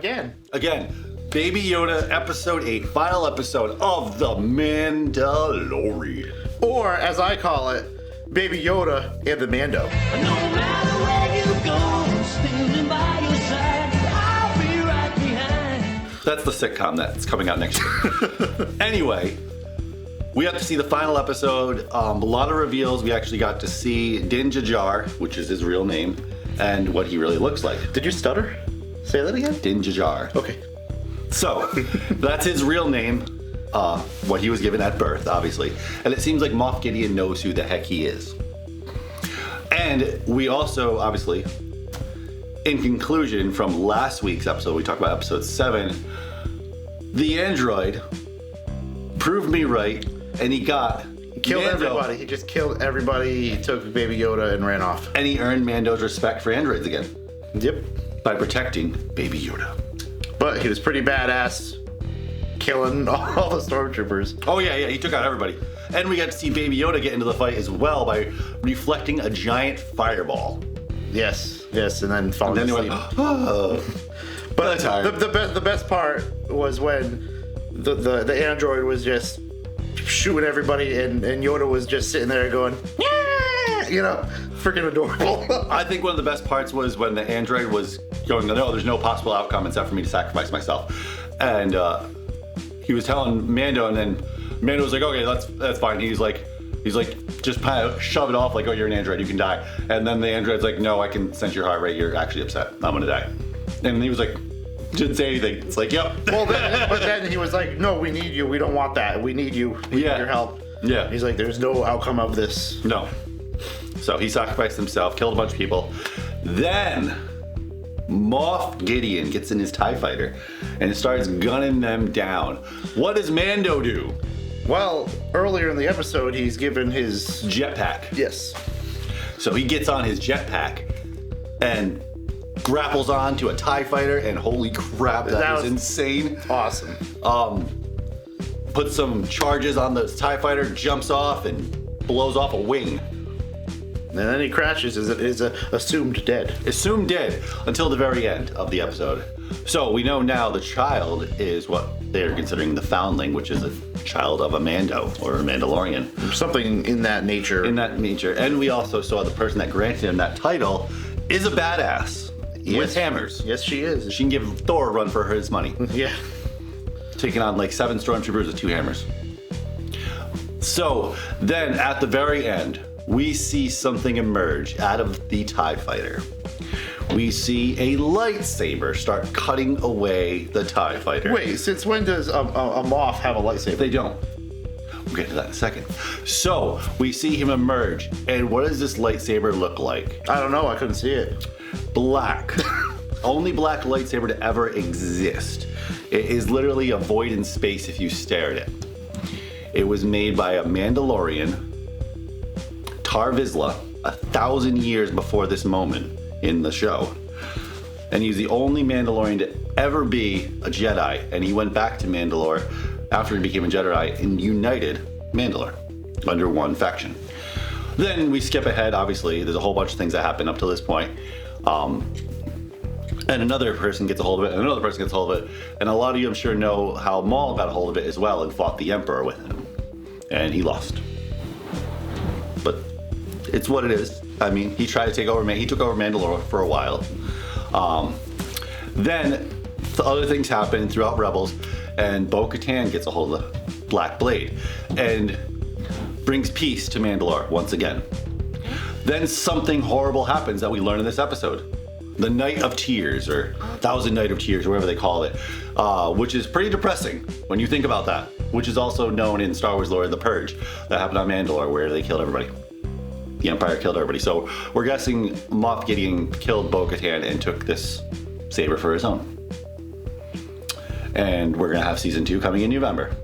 again. Baby Yoda, episode 8, final episode of The Mandalorian. Or, as I call it, Baby Yoda and the Mando. No matter where you go, standing by your side, I'll be right behind. That's the sitcom that's coming out next year. Anyway, we got to see the final episode. A lot of reveals. We actually got to see Din Djarin, which is his real name, and what he really looks like. Did you stutter? Say that again? Din Djarin. Okay. So, that's his real name. What he was given at birth, obviously. And it seems like Moff Gideon knows who the heck he is. And we also, obviously, in conclusion from last week's episode, we talked about episode 7, the android proved me right, and he Killed Mando, everybody. He just killed everybody. He took Baby Yoda and ran off. and he earned Mando's respect for androids again Yep. by protecting Baby Yoda. But he was pretty badass, killing all the stormtroopers. Oh yeah, he took out everybody. And we got to see Baby Yoda get into the fight as well by reflecting a giant fireball. Yes, and then falling And then he asleep. went, oh. But tired. the best part was when the android was just shooting everybody, and Yoda was just sitting there going, yeah, freaking adorable. I think one of the best parts was when the android was going, no, there's no possible outcome except for me to sacrifice myself. And he was telling Mando, and then Mando was like, okay, that's fine. He's like, just kind of shove it off, like, oh, you're an android, you can die. And then the android's like, no, I can sense your heart rate, you're actually upset, I'm gonna die. And he was like, didn't say anything. It's like, yep. Well, but then he was like, no, we need you, we don't want that, we need you, we need your help. Yeah. He's like, there's no outcome of this. No. So he sacrificed himself, killed a bunch of people. Then Moff Gideon gets in his TIE fighter and starts gunning them down. What does Mando do? Well, earlier in the episode, he's given his... Jetpack. Yes. So he gets on his jetpack and grapples onto a TIE fighter, and holy crap, that was insane. Awesome. Puts some charges on the TIE fighter, jumps off, and blows off a wing. And then he crashes, is assumed dead. Assumed dead until the very end of the episode. So we know now the child is what they're considering the foundling, which is a child of a Mando or a Mandalorian. Something in that nature. And we also saw the person that granted him that title is a badass with hammers. Yes, she is. She can give Thor a run for his money. Yeah. Taking on like 7 stormtroopers with 2 hammers. So then at the very end, we see something emerge out of the TIE fighter. We see a lightsaber start cutting away the TIE fighter. Wait, since when does a Moff have a lightsaber? They don't. We'll get to that in a second. So we see him emerge, and what does this lightsaber look like? I don't know, I couldn't see it. Black. Only black lightsaber to ever exist. It is literally a void in space if you stare at it. It was made by a Mandalorian, Tar Vizsla, 1,000 years before this moment in the show. And he's the only Mandalorian to ever be a Jedi, and he went back to Mandalore after he became a Jedi and united Mandalore under one faction. Then we skip ahead, obviously, there's a whole bunch of things that happen up to this point. And another person gets a hold of it, and another person gets a hold of it. And a lot of you, I'm sure, know how Maul got a hold of it as well and fought the Emperor with him. And he lost. But it's what it is. I mean, he tried to take over, he took over Mandalore for a while. Then the other things happen throughout Rebels, and Bo-Katan gets a hold of the Black Blade and brings peace to Mandalore once again. Then something horrible happens that we learn in this episode. The Night of Tears, or Thousand Night of Tears, or whatever they call it, which is pretty depressing when you think about that, which is also known in Star Wars lore, the Purge, that happened on Mandalore, where they killed everybody. The Empire killed everybody. So we're guessing Moff Gideon killed Bo-Katan and took this saber for his own. And we're gonna have season 2 coming in November.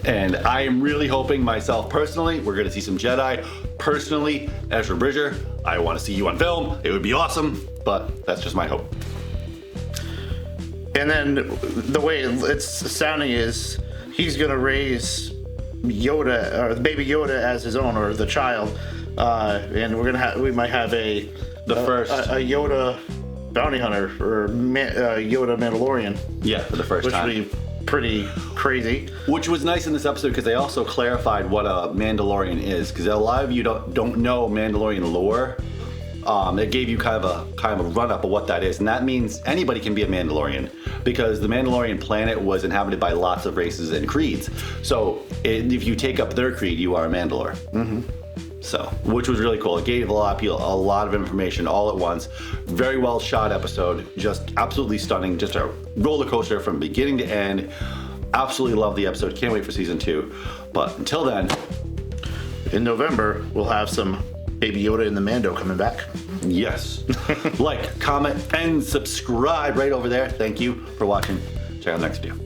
And I am really hoping myself personally, we're gonna see some Jedi. Personally, Ezra Bridger, I wanna see you on film. It would be awesome, but that's just my hope. And then the way it's sounding is he's gonna raise Yoda, or Baby Yoda, as his own, or the child, and we might have a first Yoda bounty hunter or Yoda Mandalorian, Yeah, for the first which time. would be pretty crazy. Which was nice in this episode because they also clarified what a Mandalorian is. Because a lot of you don't know Mandalorian lore. It gave you kind of a run up of what that is, and that means anybody can be a Mandalorian because the Mandalorian planet was inhabited by lots of races and creeds. So if you take up their creed, you are a Mandalore. Mm-hmm. So, which was really cool. It gave a lot of people a lot of information all at once. Very well shot episode, just absolutely stunning. Just a roller coaster from beginning to end. Absolutely love the episode. Can't wait for season 2. But until then, In November, we'll have some Baby Yoda and the Mando coming back. yes, like, comment, and subscribe right over there. Thank you for watching. Check out the next video.